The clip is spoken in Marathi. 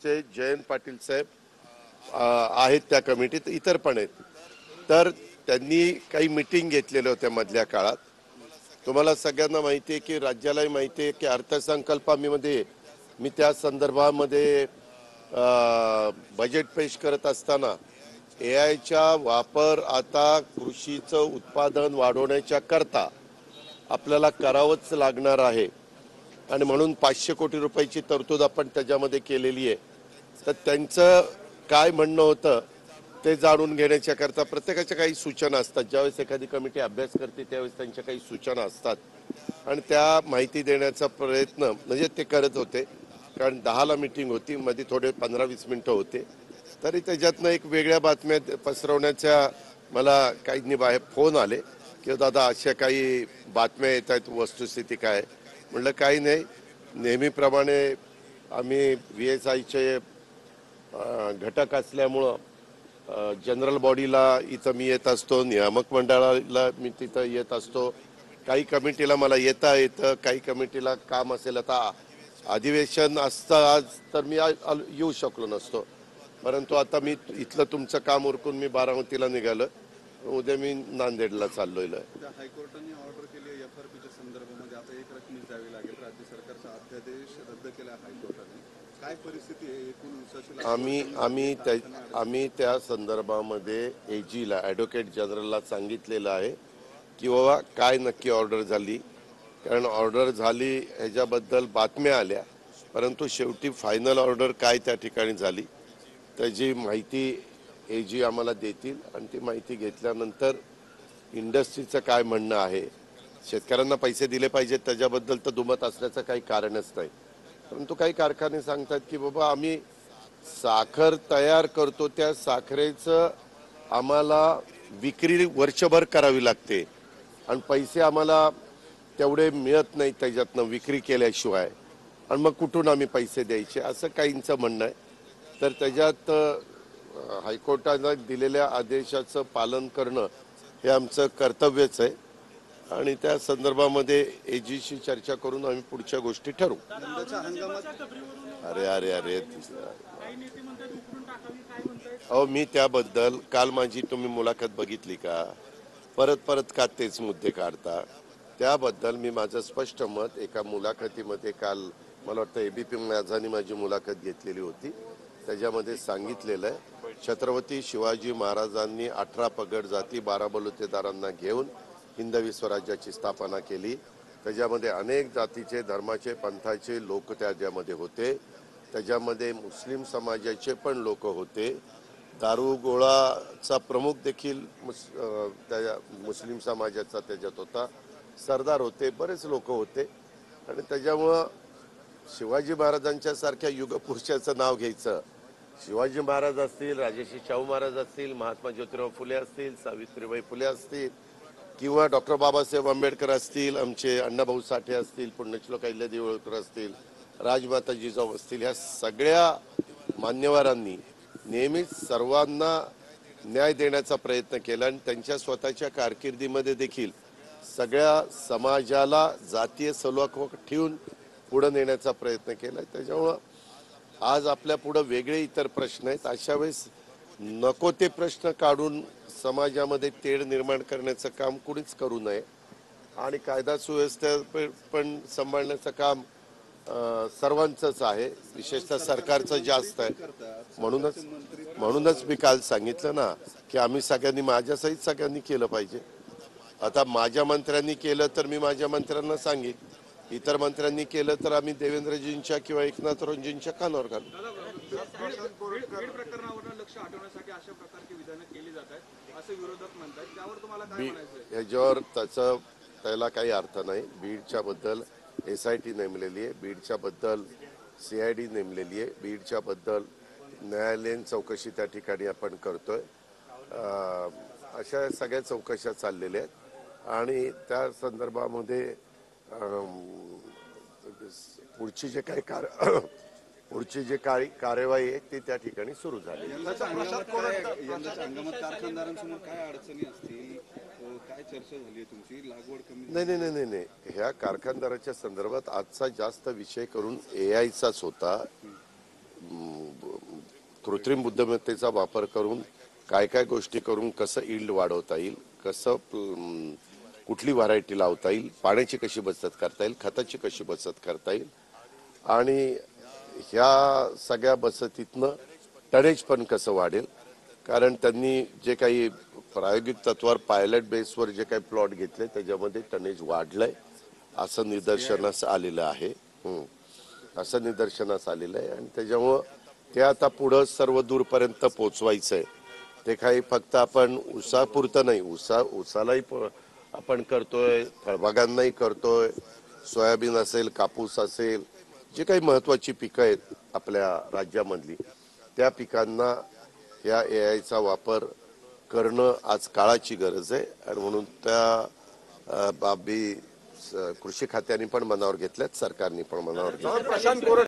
चे जयंत पाटील साहेब आहेत त्या कमिटीत, इतर पण आहेत. तर त्यांनी काही मीटिंग घेतलेल्या होत्या मधल्या काळात. तुम्हाला सगळ्यांना माहिती आहे की राज्यालाही माहिती आहे की अर्थसंकल्पामध्ये मी त्या संदर्भामध्ये बजेट पेश करत असताना एआयचा वापर आता कृषीचं उत्पादन वाढवण्याच्या करता आपल्याला करावंच लागणार आहे आणि म्हणून 500 कोटी रुपयाची तरतूद आपण त्याच्यामध्ये केलेली आहे. तर त्यांचं काय म्हणणं होतं ते जाणून घेण्याच्या करता प्रत्येकाच्या काही सूचना असतात. ज्यावेळेस एखादी कमिटी अभ्यास करते त्यावेळेस त्यांच्या काही सूचना असतात आणि त्या माहिती देण्याचा प्रयत्न म्हणजे ते करत होते. कारण 10ला मीटिंग होती, मध्ये थोडे 15-20 मिनिटं होते. तरी त्याच्यातनं एक वेगळ्या बातम्या पसरवण्याच्या मला काहींनी बाहेर फोन आले की दादा अशा काही बातम्या येत आहेत, वस्तुस्थिती काय. म्हटलं काही नाही, नेहमीप्रमाणे आम्ही VSIचे घटक असल्यामुळं जनरल बॉडीला इथं मी येत असतो, नियामक मंडळाला मी तिथं येत असतो. काही कमिटीला मला येता येतं, काही कमिटीला काम असेल. आता अधिवेशन असतं आज तर मी येऊ शकलो नसतो, परंतु आता मी इथलं तुमचं काम उरकून मी बारामतीला निघालो. उद्या मी नांदेडला चाललोय. हायकोर्टाने ऑर्डर केली FRPच्या संदर्भामध्ये आता एक रकमी द्यावी लागेल. राज्य सरकारचा अध्यादेश रद्द केला हायकोर्टाने. काय परिस्थिती आहे एकूण ऊसाची आम्ही त्या संदर्भामध्ये AGला ॲडव्होकेट जनरलला सांगितलेलं आहे की बाबा काय नक्की ऑर्डर झाली. कारण ऑर्डर झाली ह्याच्याबद्दल बातम्या आल्या, परंतु शेवटी फायनल ऑर्डर काय त्या ठिकाणी झाली त्याची माहिती AG आम्हाला देतील आणि ती माहिती घेतल्यानंतर इंडस्ट्रीचं काय म्हणणं आहे. शेतकऱ्यांना पैसे दिले पाहिजेत त्याच्याबद्दल तर दुमत असल्याचं काही कारणच नाही. परंतु काही कारखाने सांगतात की बाबा आम्ही साखर तयार करतो, त्या साखरेचं आम्हाला विक्री वर्षभर करावी लागते आणि पैसे आम्हाला तेवढे मिळत नाही त्याच्यातनं विक्री केल्याशिवाय, आणि मग कुठून आम्ही पैसे द्यायचे असं काहींचं म्हणणं आहे. तर त्याच्यात हायकोर्टाने दिलेल्या आदेशाचं पालन करणं हे आमचं कर्तव्यच आहे आणि त्या संदर्भामध्ये AGशी चर्चा करून आम्ही पुढच्या गोष्टी ठरवू. अरे अरे अरे अहो, मी त्याबद्दल काल माझी तुम्ही मुलाखत बघितली का? परत परत का तेच मुद्दे काढता? त्याबद्दल मी माझं स्पष्ट मत एका मुलाखतीमध्ये काल मला वाटतं ABP माझानी माझी मुलाखत घेतलेली होती, त्याच्यामध्ये सांगितलेलं आहे. छत्रपती शिवाजी महाराजांनी 18 पगड जाती 12 बलुतेदारांना घेऊन हिंदवी स्वराज्याची स्थापना केली. त्याच्यामध्ये अनेक जातीचे, धर्माचे, पंथाचे लोक त्याच्यामध्ये होते. त्याच्यामध्ये मुस्लिम समाजाचे पण लोक होते. दारुगोळाचा प्रमुख देखील त्या मुस्लिम समाजाचा त्याच्यात होता. सरदार होते, बरेच लोक होते. आणि त्याच्यामुळं शिवाजी महाराजांच्या सारख्या युगपुरुषाचं नाव घ्यायचं. शिवाजी महाराज असतील, राजर्षी शाहू महाराज असतील, महात्मा ज्योतिराव फुले असतील, सावित्रीबाई फुले असतील किंवा डॉक्टर बाबासाहेब आंबेडकर असतील, आमचे अण्णाभाऊ साठे असतील, पुण्यश्लोक अहिल्यादेवी होळकर असतील, राजमाता जिजाऊ असतील, ह्या सगळ्या मान्यवरांनी नेहमीच सर्वांना न्याय देण्याचा प्रयत्न केला आणि त्यांच्या स्वतःच्या कारकिर्दीमध्ये देखील सगळ्या समाजाला जातीय सलोखा ठेवून पुढे नेण्याचा प्रयत्न केला. त्याच्यामुळं आज आपल्या पुढे वेगळे इतर प्रश्न आहेत. अशा वेळेस नको ते प्रश्न काढून समाजामध्ये तेढ निर्माण करण्याचं काम कुणीच करू नये आणि कायदा सुव्यवस्था पण सांभाळण्याचं काम सर्वांचंच आहे, विशेषतः सरकारचं जास्त आहे. म्हणूनच मी काल सांगितलं ना की आम्ही सगळ्यांनी, माझ्यासहित सगळ्यांनी केलं पाहिजे. आता माझ्या मंत्र्यांनी केलं तर मी माझ्या मंत्र्यांना सांगेन, इतर मंत्र्यांनी केलं तर आम्ही देवेंद्रजींच्या किंवा एकनाथरावजींच्या कानावर घालू. ह्याच्यावर त्याला काही अर्थ नाही. बीडच्या बद्दल SIT नेमलेली आहे, बीडच्या बद्दल CID नेमलेली आहे, बीडच्या बद्दल न्यायालयीन चौकशी त्या ठिकाणी आपण करतोय. अशा सगळ्या चौकशा चाललेल्या आहेत आणि त्या संदर्भामध्ये पुढची जे काही कार्यवाही आहे ती त्या ठिकाणी सुरू झाली. नाही, ह्या कारखानदाराच्या संदर्भात आजचा जास्त विषय करून AIचाच होता. कृत्रिम बुद्धिमत्तेचा वापर करून काय काय गोष्टी करून कसं यील्ड वाढवता येईल, कसं कुठली व्हरायटी लावता येईल, पाण्याची कशी बचत करता येईल, खताची कशी बचत करता येईल आणि ह्या सगळ्या बचतीतनं टनेज पण कसं वाढेल. कारण त्यांनी जे काही प्रायोगिक तत्वावर पायलट बेसवर जे काही प्लॉट घेतले त्याच्यामध्ये टनेज वाढलंय असं निदर्शनास आलेलं आहे. असं निदर्शनास आलेलं आहे आणि त्याच्यामुळं ते आता पुढं सर्व दूरपर्यंत पोचवायचंय. ते काही फक्त आपण ऊसापुरतं नाही, ऊसालाही आपण करतोय, फळबागांनाही करतोय, सोयाबीन असेल, कापूस असेल, जे काही महत्वाची पिकं आहेत आपल्या राज्यामधली त्या पिकांना या एआयचा वापर करणं आज काळाची गरज आहे आणि म्हणून त्या बाबी कृषी खात्याने पण मनावर घेतल्यात, सरकारने पण मनावर घेतल्या.